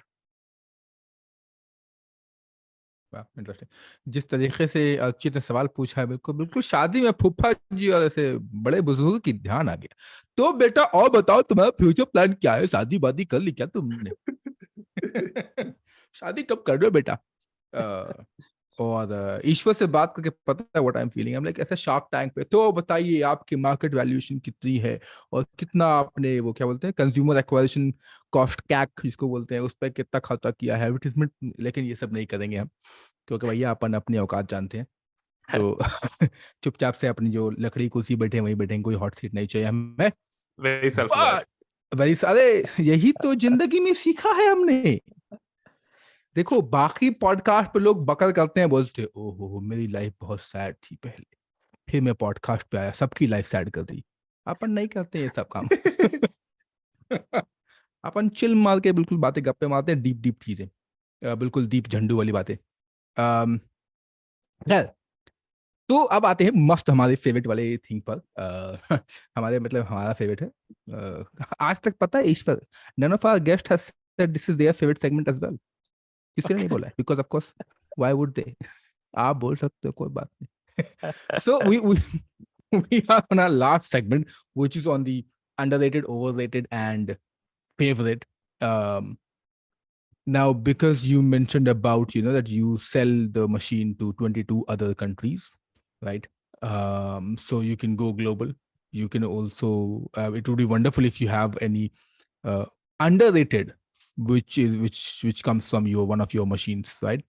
Interesting. जिस तरीके से अर्चित ने सवाल पूछा है, बिल्कुल बिल्कुल शादी में फूफा जी और ऐसे बड़े बुजुर्ग की ध्यान आ गया. तो बेटा और बताओ तुम्हारा फ्यूचर प्लान क्या है? शादी वादी कर ली क्या तुमने? शादी कब कर रहे हो बेटा? और ईश्वर से बात करके पता है व्हाट आई एम फीलिंग. हम लाइक ऐसे शार्क टैंक पे, तो बताइए आपकी मार्केट वैल्यूएशन कितनी है और कितना आपने वो क्या बोलते हैं कंज्यूमर एक्वाजिशन कॉस्ट कैक जिसको बोलते हैं उस पर कितना खर्चा किया है एडवर्टीजमेंट. लेकिन ये सब नहीं करेंगे हम, क्योंकि भैया अपन अपनी औकात जानते हैं. तो चुपचाप से अपनी जो लकड़ी कुर्सी बैठे वहीं बैठे, कोई हॉट सीट नहीं चाहिए हमें. वेरी सारे यही तो जिंदगी में सीखा है हमने. देखो बाकी पॉडकास्ट पे लोग बकल करते हैं, बोलते हैं ओहो मेरी लाइफ बहुत सैड थी पहले, फिर मैं पॉडकास्ट पे आया सबकी लाइफ सैड कर दी. अपन नहीं करते ये सब काम. अपन चिल मार के बिल्कुल बातें गप्पे मारते हैं, डीप डीप चीजें, बिल्कुल डीप झंडू वाली बातें. खैर, तो अब आते हैं मस्त हमारे फेवरेट वाले थिंग पर. हमारे मतलब हमारा फेवरेट है. आज तक पता है ईश्वर, none of our guests has said this is their favorite segment as well. किसी ने नहीं बोला है, because of course why would they? आप बोल सकते हो, कोई बात नहीं. So we are on our last segment, which is on the underrated, overrated, and favorite. Now, because you mentioned about that you sell the machine to 22 other countries, right? So you can go global. You can also it would be wonderful if you have any underrated, which comes from one of your machines, right?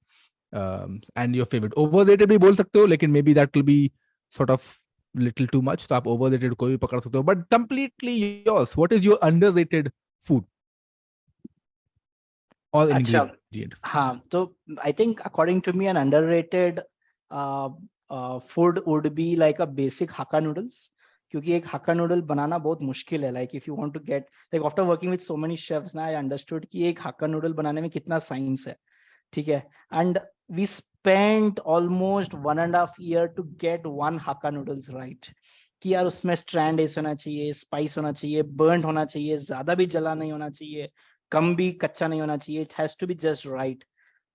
And your favorite. Overrated भी बोल सकते हो, लेकिन maybe that will be sort of little too much. तो आप overrated को भी पकड़ सकते हो, but completely yours. What is your underrated food or ingredient? हाँ, तो I think according to me an underrated food would be like a basic Hakka noodles. क्योंकि एक हक्का नूडल बनाना बहुत मुश्किल है. Like if you want to get like after working with so many chefs ना, I understood कि एक हक्का noodle बनाने में कितना साइंस है. ठीक है. And we spent almost 1.5 year to get one Hakka noodles right. कि यार उसमें स्ट्रैंड ऐसा होना चाहिए, स्पाइस होना चाहिए, बर्न होना चाहिए, ज्यादा भी जला नहीं होना चाहिए, कम भी कच्चा नहीं होना चाहिए. It has to be just right.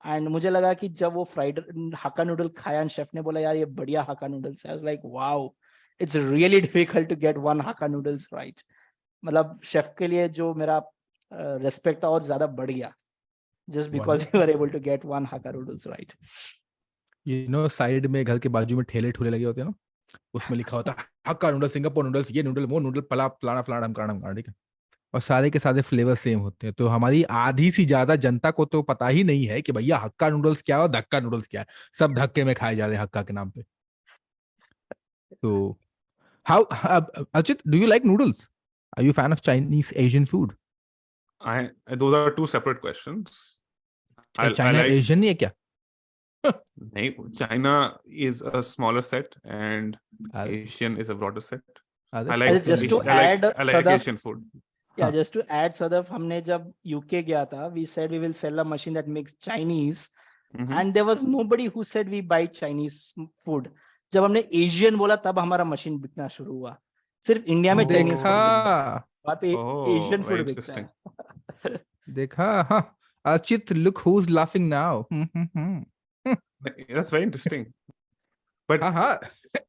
And मुझे लगा कि जब वो फ्राइड हक्का नूडल खाया एंड शेफ ने बोला यार ये बढ़िया हक्का नूडल्स है, I was like wow, it's really difficult to get one Hakka noodles right. मतलब शेफ के लिए जो मेरा रेस्पेक्ट और ज्यादा बढ़ गया just because you were able to get one Hakka noodles right. Side में घर के बाजू में ठेले ठूले लगे होते हैं ना, उसमें लिखा होता है हक्का नूडल, सिंगापुर नूडल्स, ये नूडल वो नूडल, फलाना फलाना ढमकाना, ठीक है. और सारे के सारे फ्लेवर सेम होते हैं. तो हमारी आधी से ज्यादा जनता को तो पता ही नहीं है कि भैया हक्का नूडल्स क्या है और धक्का नूडल्स क्या है. सब धक्के में खाए जा रहे हैं हक्का के नाम पे. तो how Archit, do you like noodles? Are you a fan of Chinese Asian food? Those are two separate questions. China like, Asian नहीं है क्या? नहीं, China is a smaller set and Asian is a broader set. I like just to add I like Asian food. Yeah, just to add, Sadaf, हमने जब UK गया था, we said we will sell a machine that makes Chinese, and there was nobody who said we buy Chinese food. जब हमने Asian बोला तब हमारा machine बिकना शुरू हुआ. सिर्फ इंडिया में चाइनीज वहाँ पे एशियन फूड बिकता है. देखा. Archit, look who's laughing now. That's very interesting. But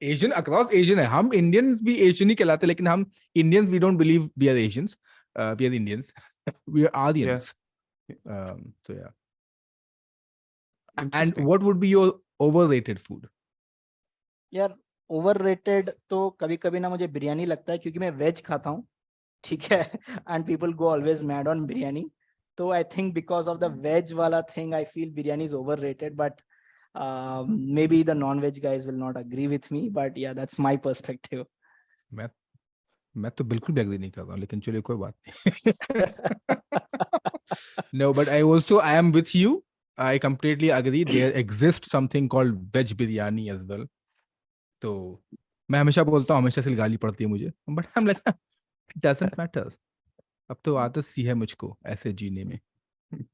Asian across Asian है. हम इंडियंस भी एशियन ही कहलाते, लेकिन हम Indians we don't believe we are Asians. We are Indians. We are Aryans. So yeah. And Interesting. what would be your overrated food? यार overrated तो कभी कभी ना मुझे बिरयानी लगता है क्योंकि मैं वेज खाता हूँ, ठीक है, and people go always mad on biryani. तो I think because of the veg वाला thing I feel biryani is overrated, but maybe the non-veg guys will not agree with me, but yeah, that's my perspective. मैं तो बिल्कुल भी agree नहीं कर रहा हूँ, लेकिन चलिए कोई बात नहीं. No, but I am with you. I completely agree. There exists something called veg biryani as well. तो मैं हमेशा बोलता हूँ, हमेशा से गाली पड़ती है मुझे, but I am like it doesn't matter. अब तो आदत सी है मुझको ऐसे जीने में.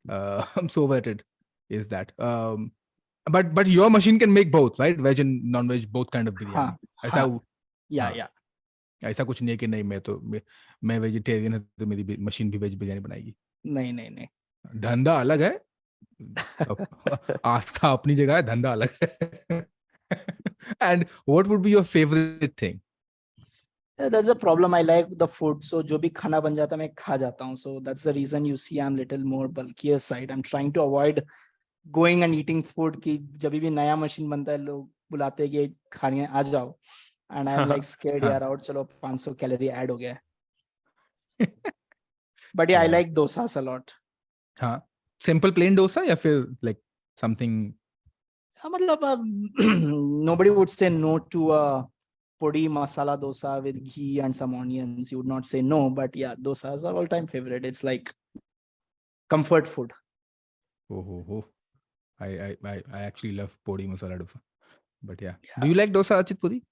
I'm so overrated is that. But your machine can make both, right? Veg and non-veg, both kind of biryani. ऐसा या ऐसा कुछ नहीं है कि नहीं मैं वेजिटेरियन है तो मेरी मशीन भी वेज बिरयानी बनाएगी. नहीं. धंधा अलग है, आस्था अपनी जगह है, धंधा अलग है. And what would be your favorite thing? That's a problem. I like the food, so जो भी खाना बन जाता है मैं खा जाता हूँ. So that's the reason you see I'm little more bulkier side. I'm trying to avoid going and eating food कि जब भी नया मशीन बनता है लोग बुलाते हैं कि खाने आ जाओ, and I'm like scared यार और चलो 500 कैलोरी ऐड हो गया है. But yeah, I like dosas a lot. हाँ, simple plain dosa या फिर like something? मतलब nobody would say no to a podi masala dosa with ghee and some onions. You would not say no, but yeah, dosas are all-time favorite. It's like comfort food. Oh. I actually love podi masala dosa. But yeah. Do you like dosa, Archit? Pudi?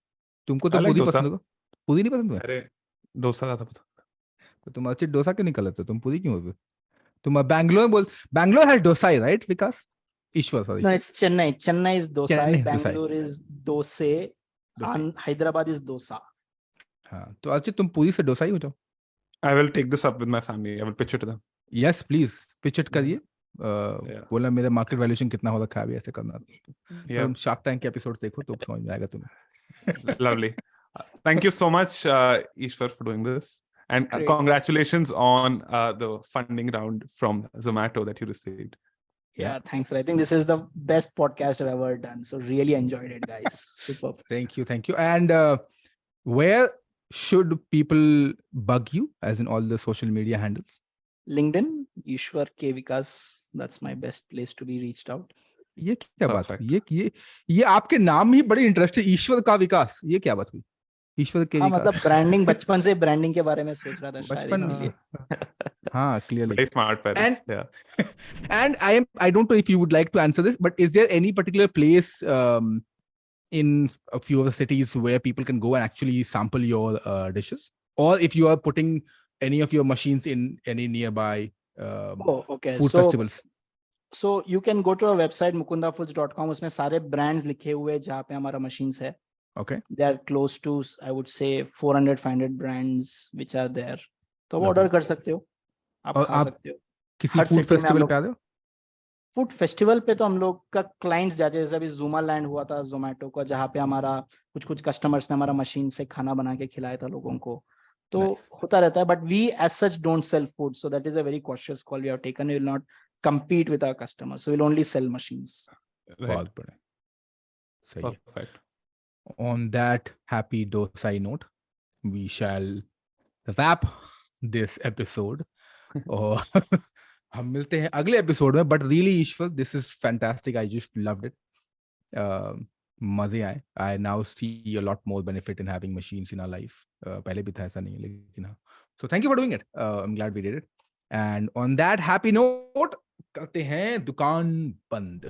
तुमको तो I like पूरी dosa. पसंद होगा. पूरी नहीं पसंद तुम्हें? अरे डोसा ज्यादा पसंद. तो तुम अर्चित डोसा क्यों नहीं खाते? तुम पूरी क्यों होते? तुम Bangalore has dosa, right, Vikas? Eshwar, sorry. No, it's Chennai. Chennai is dosa. Chennai is Bangalore is dose. And Hyderabad is dosa. हाँ, तो अर्चित तुम पूरी से डोसा ही हो जाओ. I will take this up with my family. I will pitch it to them. Yes, please pitch it करिए. बोला मेरा मार्केट वैल्यूएशन कितना हो रखा है, अभी ऐसे करना. तुम शार्क टैंक के एपिसोड देखो तो समझ में आएगा तुम्हें. Lovely. Thank you so much, Eshwar, for doing this. And Great. congratulations on the funding round from Zomato that you received. Yeah, thanks. I think this is the best podcast I've ever done. So really enjoyed it, guys. Super. Thank you. And where should people bug you, as in all the social media handles? LinkedIn, Eshwar K Vikas. That's my best place to be reached out. ये क्या बात हुई? ये आपके नाम ही बड़े interest है, ईश्वर का विकास. ये क्या बात हुई? ईश्वर के विकास. मतलब ब्रांडिंग, बचपन से ब्रांडिंग के बारे में सोच रहा था शायद इसलिए. हाँ, clearly. Very smart parents. And I don't know if you would like to answer this, but is there any particular place in a few of the cities where people can go and actually sample your dishes, or if you are putting any of your machines in any nearby food festivals? So you can go to our website mukundafoods.com. उसमें सारे brands लिखे हुए जहाँ पे हमारा machines है. Okay. They are close to, I would say, 400-500 brands which are there. तो वो order कर सकते हो, आप खा सकते हो. किसी food festival पे आ रहे हो? फूड फेस्टिवल पे तो हम लोग का क्लाइंट्स जाते हैं, जैसे अभी ज़ूमा लैंड हुआ था जोमेटो का, जहाँ पे हमारा कुछ कस्टमर्स ने हमारा मशीन से खाना बना के खिलाया था लोगों को. तो होता रहता है, but we as such don't sell food, so that is a very cautious call we have taken. We will not compete with our customers, so we'll only sell machines. बहुत बढ़िया, सही है. On that happy dosai note, we shall wrap this episode. और हम मिलते हैं अगले episode में. But really, Eshwar, this is fantastic. I just loved it. मजे आए. I now see a lot more benefit in having machines in our life. पहले भी था ऐसा नहीं है, लेकिन हाँ. So thank you for doing it. I'm glad we did it. And on that happy note, करते हैं दुकान बंद.